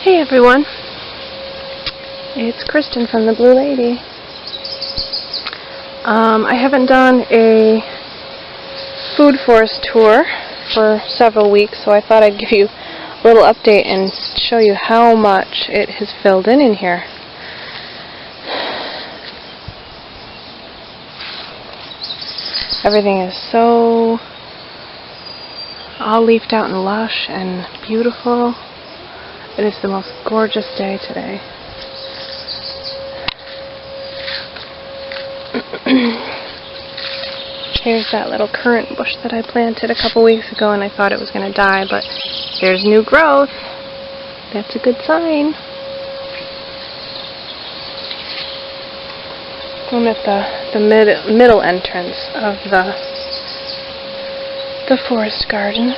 Hey everyone, it's Kristen from the Blue Lady. I haven't done a food forest tour for several weeks, so I thought I'd give you a little update and show you how much it has filled in here. Everything is so all leafed out and lush and beautiful. It is the most gorgeous day today. Here's that little currant bush that I planted a couple weeks ago and I thought it was going to die, but there's new growth. That's a good sign. I'm at the middle entrance of the forest garden.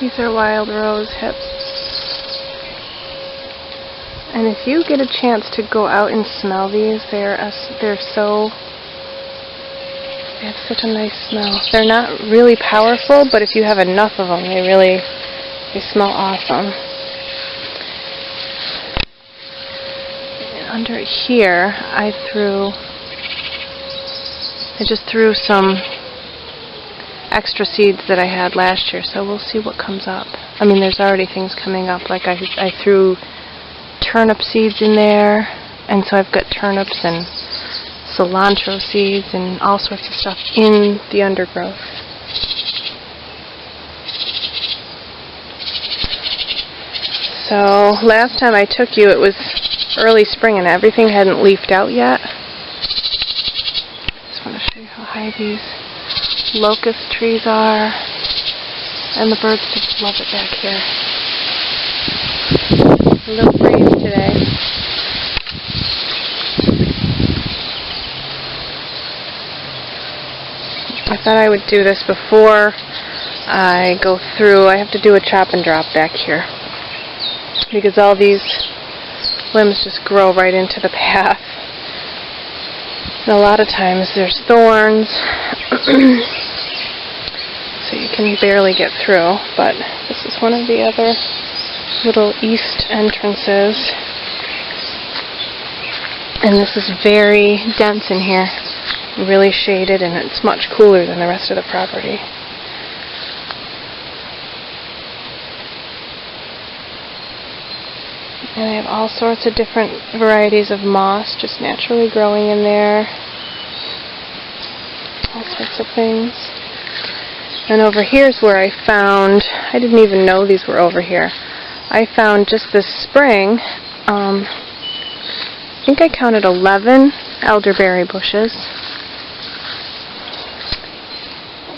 These are wild rose hips. And if you get a chance to go out and smell these, they have such a nice smell. They're not really powerful, but if you have enough of them, they smell awesome. And under here, I just threw some extra seeds that I had last year, so we'll see what comes up. I mean, there's already things coming up, like I threw turnip seeds in there, and so I've got turnips and cilantro seeds and all sorts of stuff in the undergrowth. So last time I took you, it was early spring and everything hadn't leafed out yet. Just want to show you how high these locust trees are, and the birds just love it back here. A little breeze today. I thought I would do this before I go through. I have to do a chop and drop back here because all these limbs just grow right into the path. And a lot of times there's thorns, so you can barely get through, but this is one of the other little east entrances. And this is very dense in here, really shaded, and it's much cooler than the rest of the property. And I have all sorts of different varieties of moss just naturally growing in there. All sorts of things. And over here's where I found, I didn't even know these were over here. I found just this spring, I think I counted 11 elderberry bushes.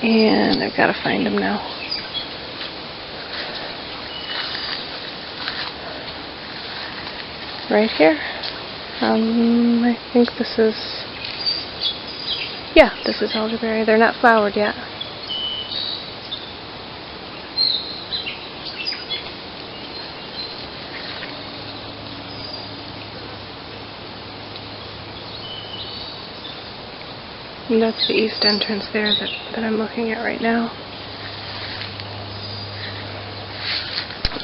And I've got to find them now. Right here. I think this is, yeah, this is elderberry. They're not flowered yet. And that's the east entrance there that I'm looking at right now.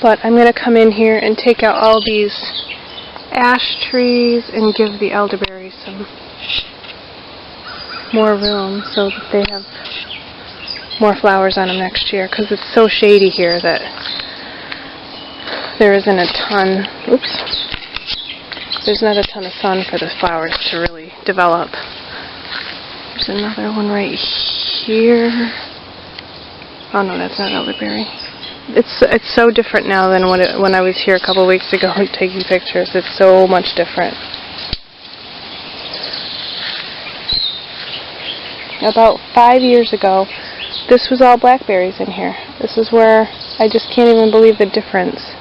But I'm going to come in here and take out all these ash trees and give the elderberry some more room so that they have more flowers on them next year, because it's so shady here that there isn't a ton, there's not a ton of sun for the flowers to really develop. There's another one right here. Oh no, that's not elderberry. It's so different now than when I was here a couple weeks ago taking pictures. It's so much different. About 5 years ago, this was all blackberries in here. This is where I just can't even believe the difference.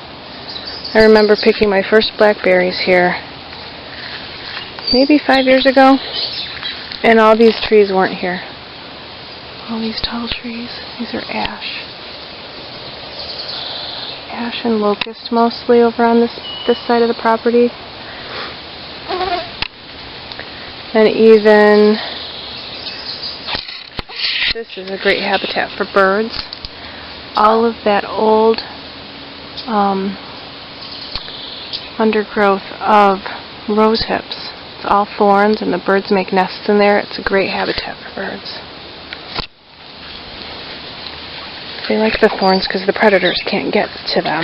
I remember picking my first blackberries here maybe 5 years ago, and all these trees weren't here. All these tall trees. These are ash. Ash and locust mostly over on this side of the property. And even This is a great habitat for birds. All of that old undergrowth of rose hips. It's all thorns and the birds make nests in there. It's a great habitat for birds. They like the thorns because the predators can't get to them.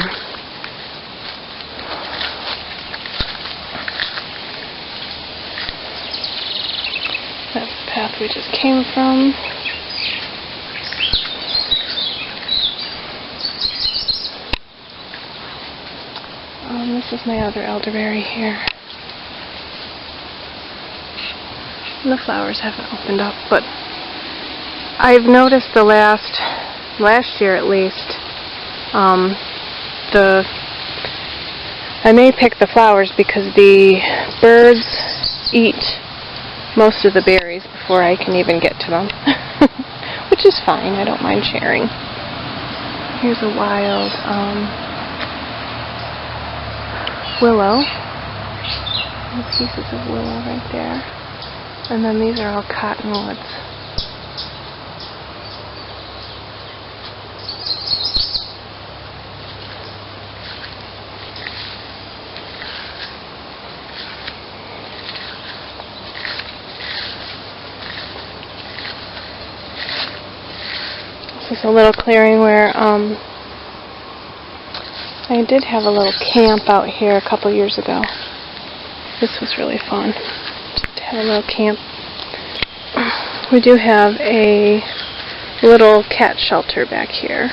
That's the path we just came from. This is my other elderberry here. And the flowers haven't opened up, but I've noticed the last year at least, I may pick the flowers because the birds eat most of the berries before I can even get to them, which is fine. I don't mind sharing. Here's a wild willow. Pieces of willow right there. And then these are all cottonwoods. This is a little clearing where I did have a little camp out here a couple years ago. This was really fun. Just to have a little camp. We do have a little cat shelter back here.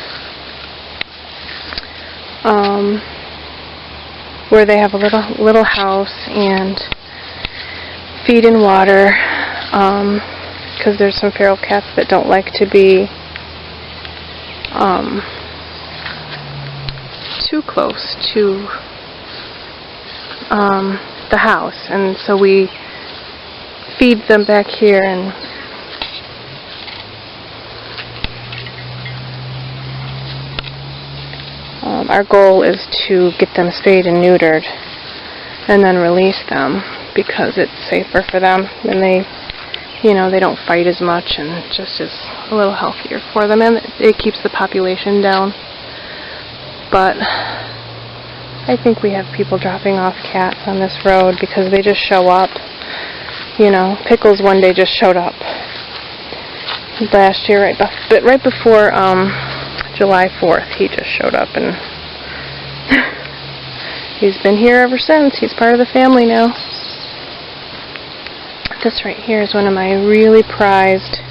Where they have a little house and feed and water. Because there's some feral cats that don't like to be too close to the house, and so we feed them back here, and our goal is to get them spayed and neutered and then release them because it's safer for them and they don't fight as much and just is a little healthier for them, and it keeps the population down. But I think we have people dropping off cats on this road because they just show up. Pickles one day just showed up last year, right before July 4th. He just showed up, and he's been here ever since. He's part of the family now. This right here is one of my really prized.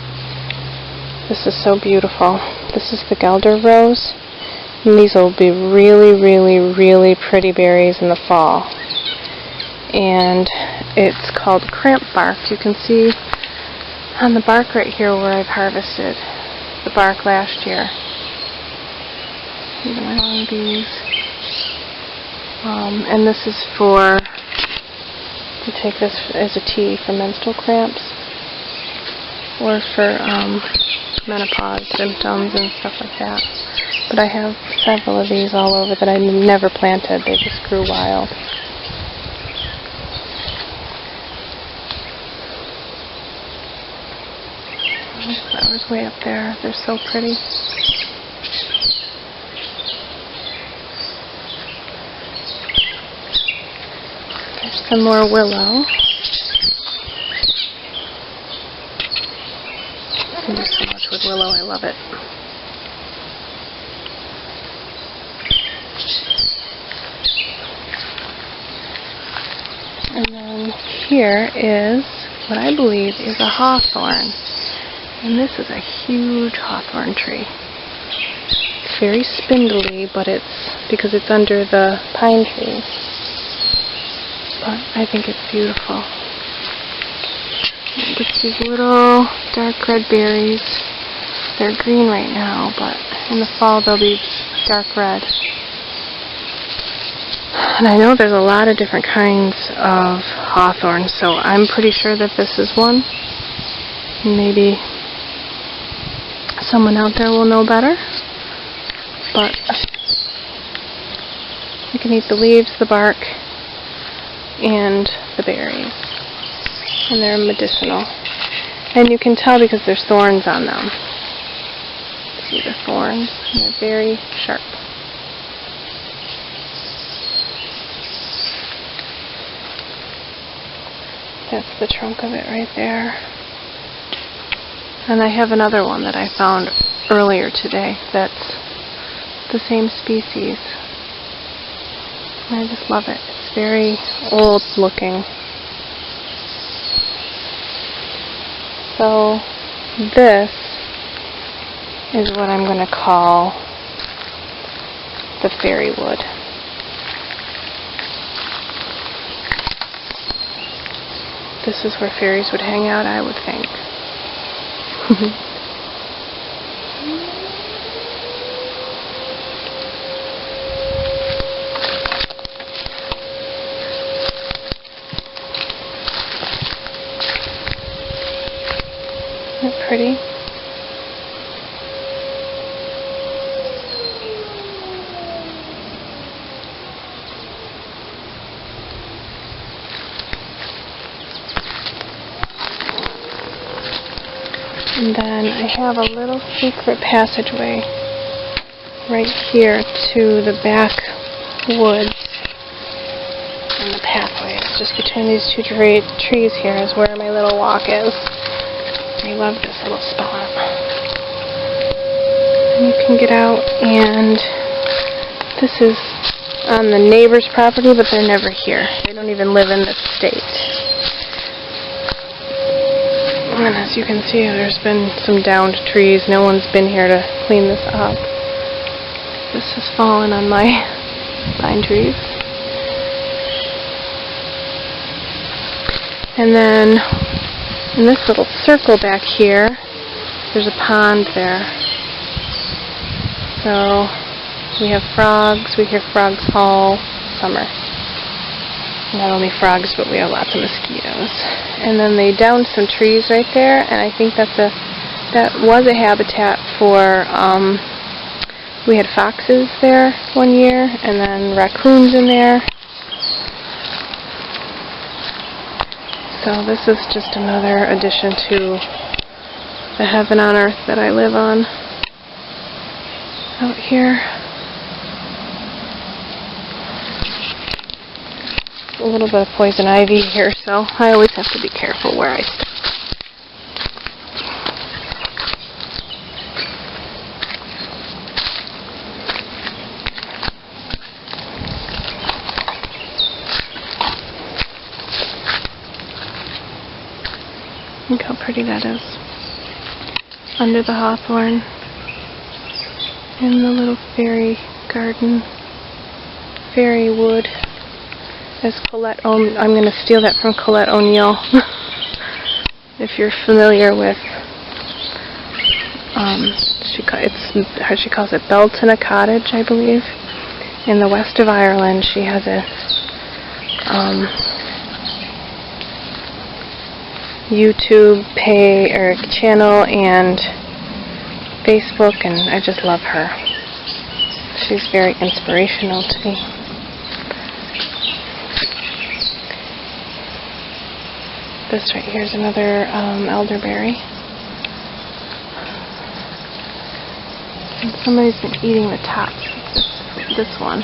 This is so beautiful. This is the Gelder rose. And these will be really, really, really pretty berries in the fall. And it's called cramp bark. You can see on the bark right here where I've harvested the bark last year. These are my long bees. And this is for, you take this as a tea for menstrual cramps or for menopause symptoms and stuff like that. But I have several of these all over that I never planted. They just grew wild. Those flowers way up there. They're so pretty. There's some more willow. I can do so much with willow. I love it. And then here is what I believe is a hawthorn. And this is a huge hawthorn tree. It's very spindly, but it's because it's under the pine trees. But I think it's beautiful. It gets these little dark red berries. They're green right now, but in the fall they'll be dark red. And I know there's a lot of different kinds of hawthorn, so I'm pretty sure that this is one. Maybe someone out there will know better. But you can eat the leaves, the bark, and the berries. And they're medicinal. And you can tell because there's thorns on them. see the thorns, and they're very sharp. That's the trunk of it right there. And I have another one that I found earlier today that's the same species. I just love it. It's very old looking. So this is what I'm going to call the fairy wood. This is where fairies would hang out, I would think. Isn't that pretty? And then I have a little secret passageway right here to the back woods. And the pathway is just between these two trees here is where my little walk is. I love this little spot. And you can get out, and this is on the neighbor's property, but they're never here. They don't even live in this state. And as you can see, there's been some downed trees. No one's been here to clean this up. This has fallen on my pine trees. And then in this little circle back here, there's a pond there. So we have frogs. We hear frogs all summer. Not only frogs, but we have lots of mosquitoes. And then they downed some trees right there, and I think that was a habitat for, we had foxes there one year, and then raccoons in there. So this is just another addition to the heaven on earth that I live on out here. A little bit of poison ivy here, so I always have to be careful where I step. Look how pretty that is. Under the hawthorn in the little fairy garden, fairy wood. As Colette I'm going to steal that from Colette O'Neill. If you're familiar with, she calls it Belton a Cottage, I believe. In the west of Ireland, she has a YouTube channel and Facebook, and I just love her. She's very inspirational to me. This right here is another elderberry. And somebody's been eating the tops of this one.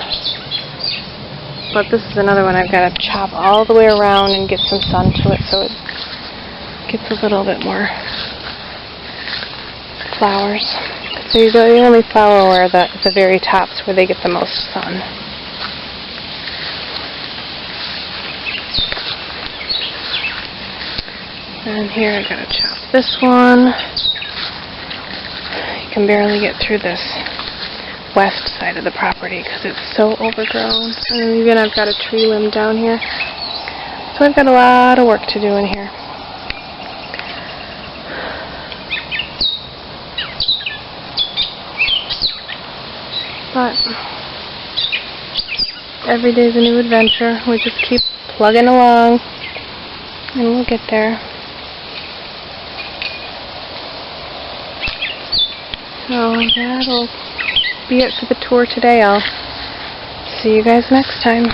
But this is another one I've got to chop all the way around and get some sun to it so it gets a little bit more flowers. So they only flower where the very tops where they get the most sun. And here I've got to chop this one. You can barely get through this west side of the property because it's so overgrown. And then again, I've got a tree limb down here. So I've got a lot of work to do in here. But every day's a new adventure. We just keep plugging along and we'll get there. So that'll be it for the tour today. I'll see you guys next time.